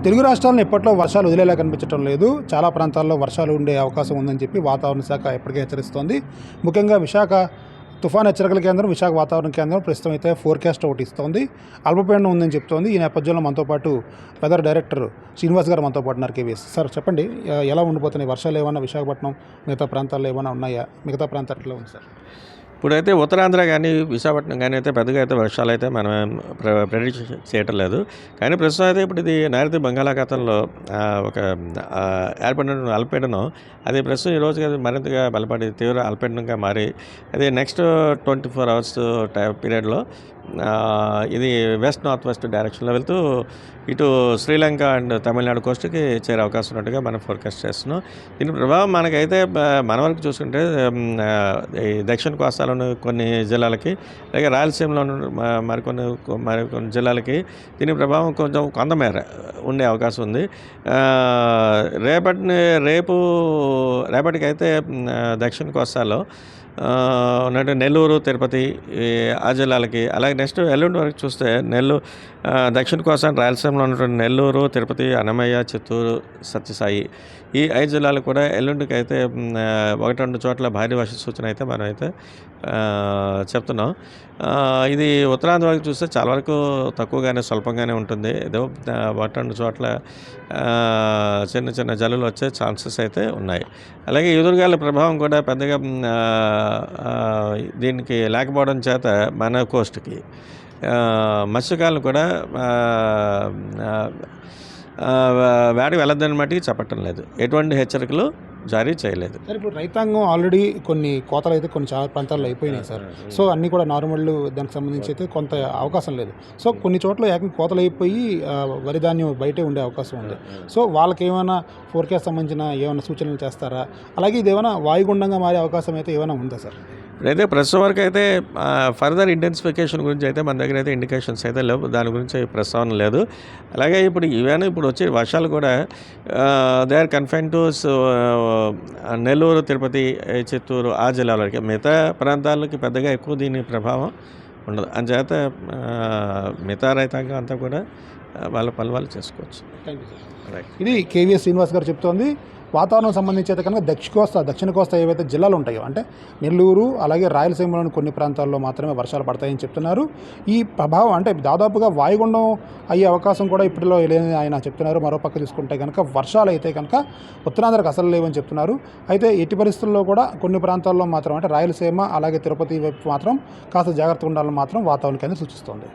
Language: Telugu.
తెలుగు రాష్ట్రాలను ఎప్పట్లో వర్షాలు వదిలేలా కనిపించడం లేదు. చాలా ప్రాంతాల్లో వర్షాలు ఉండే అవకాశం ఉందని చెప్పి వాతావరణ శాఖ ఎప్పటికే హెచ్చరిస్తోంది. ముఖ్యంగా విశాఖ తుఫాన్ హెచ్చరికల కేంద్రం, విశాఖ వాతావరణ కేంద్రం ప్రస్తుతం అయితే ఫోర్కాస్ట్ ఒకటి ఇస్తోంది. అల్పపీడనం ఉందని చెప్తోంది. ఈ నేపథ్యంలో మనతో పాటు వెదర్ డైరెక్టర్ శ్రీనివాస్ గారు మనతో పాటు ఉన్నారు. కేవీఎస్ సార్, చెప్పండి, ఎలా ఉండిపోతున్నాయి వర్షాలు? ఏమైనా విశాఖపట్నం మిగతా ప్రాంతాల్లో ఏమైనా ఉన్నాయా? మిగతా ప్రాంతాల్లో ఉంది సార్. ఇప్పుడైతే ఉత్తరాంధ్ర కానీ విశాఖపట్నం కానీ అయితే పెద్దగా అయితే వర్షాలు అయితే మనం ప్రెడిక్ట్ చేయటం లేదు. కానీ ప్రస్తుతం అయితే ఇప్పుడు ఇది నైరుతి బంగాళాఖాతంలో ఒక ఏర్పడిన అల్పపీడనం, అది ప్రస్తుతం ఈరోజు మరింతగా బలపడి తీవ్ర అల్పపీడనంగా మారి అది నెక్స్ట్ 24 అవర్స్ పీరియడ్లో ఇది వెస్ట్ నార్త్ వెస్ట్ డైరెక్షన్లో వెళ్తూ ఇటు శ్రీలంక అండ్ తమిళనాడు కోస్ట్కి చేరే అవకాశం ఉన్నట్టుగా మనం ఫోర్కాస్ట్ చేస్తున్నాం. దీని ప్రభావం మనకైతే మన వరకు చూసుకుంటే ఈ దక్షిణ కోస్తాలోని కొన్ని జిల్లాలకి, అలాగే రాయలసీమలో మరికొన్ని జిల్లాలకి దీని ప్రభావం కొంచెం కొంతమేర ఉండే అవకాశం ఉంది. రేపటికైతే దక్షిణ కోస్తాలో ఉన్నట్టు నెల్లూరు, తిరుపతి ఆ జిల్లాలకి, అలాగే నెక్స్ట్ ఎల్లుండి వరకు చూస్తే దక్షిణ కోస్తా రాయలసీమలో ఉన్నటువంటి నెల్లూరు, తిరుపతి, అన్నమయ్య, చిత్తూరు, సత్యసాయి ఈ 5 జిల్లాలు కూడా ఎల్లుండికి అయితే 1-2 చోట్ల భారీ వర్ష సూచన అయితే మనం అయితే చెప్తున్నాం. ఇది ఉత్తరాంధ్ర వరకు చూస్తే చాలా వరకు తక్కువగానే స్వల్పంగానే ఉంటుంది. ఏదో 1-2 చోట్ల చిన్న చిన్న జల్లులు వచ్చే ఛాన్సెస్ అయితే ఉన్నాయి. అలాగే ఎదురుగాల ప్రభావం కూడా పెద్దగా దీనికి లేకపోవడం చేత మన కోస్ట్కి మత్స్యకారులు కూడా వేటకు వెళ్ళొద్దని మట్టుకు చెప్పటం లేదు. ఎటువంటి హెచ్చరికలు జారీ చేయలేదు. సార్, ఇప్పుడు రైతాంగం ఆల్రెడీ కొన్ని కోతలు అయితే చాలా ప్రాంతాల్లో అయిపోయినాయి సార్. సో అన్నీ కూడా నార్మల్, దానికి సంబంధించి అయితే కొంత అవకాశం లేదు. సో కొన్ని చోట్ల ఏకంగా కోతలు అయిపోయి వరి ధాన్యం బయటే ఉండే అవకాశం ఉంది. సో వాళ్ళకి ఏమైనా ఫోర్కాస్ట్ సంబంధించిన ఏమైనా సూచనలు చేస్తారా? అలాగే ఇది ఏమైనా వాయుగుండంగా మారే అవకాశం అయితే ఏమైనా ఉందా సార్? ఇప్పుడైతే ప్రస్తుతం వరకు అయితే ఫర్దర్ ఇంటెన్సిఫికేషన్ గురించి అయితే మన దగ్గర అయితే ఇండికేషన్స్ అయితే లేవు. దాని గురించి ప్రస్తావన లేదు. అలాగే ఇప్పుడు వచ్చే వర్షాలు కూడా they are confine to Nellore, Tirupati, Chittoor ఆ జిల్లాలకి. మిగతా ప్రాంతాలకి పెద్దగా ఎక్కువ దీని ప్రభావం ఉండదు. అందుచేత మిగతా రైతాంగం అంతా కూడా వాళ్ళ పనులు వాళ్ళు చేసుకోవచ్చు. ఇది కేవీఎస్ శ్రీనివాస్ గారు చెప్తోంది. వాతావరణం సంబంధించి అయితే కనుక దక్షిణ కోస్తా ఏవైతే జిల్లాలు ఉంటాయో, అంటే నెల్లూరు అలాగే రాయలసీమలోని కొన్ని ప్రాంతాల్లో మాత్రమే వర్షాలు పడతాయని చెప్తున్నారు. ఈ ప్రభావం అంటే దాదాపుగా వాయుగుండం అయ్యే అవకాశం కూడా ఇప్పటిలో లేదని ఆయన చెప్తున్నారు. మరోపక్క చూసుకుంటే కనుక వర్షాలు అయితే కనుక ఉత్తరాంధ్రకు అసలు లేవని చెప్తున్నారు. అయితే ఎట్టి పరిస్థితుల్లో కూడా కొన్ని ప్రాంతాల్లో మాత్రం, అంటే రాయలసీమ అలాగే తిరుపతి వైపు మాత్రం కాస్త జాగ్రత్తగా ఉండాలని మాత్రం వాతావరణ కేంద్రం సూచిస్తోంది.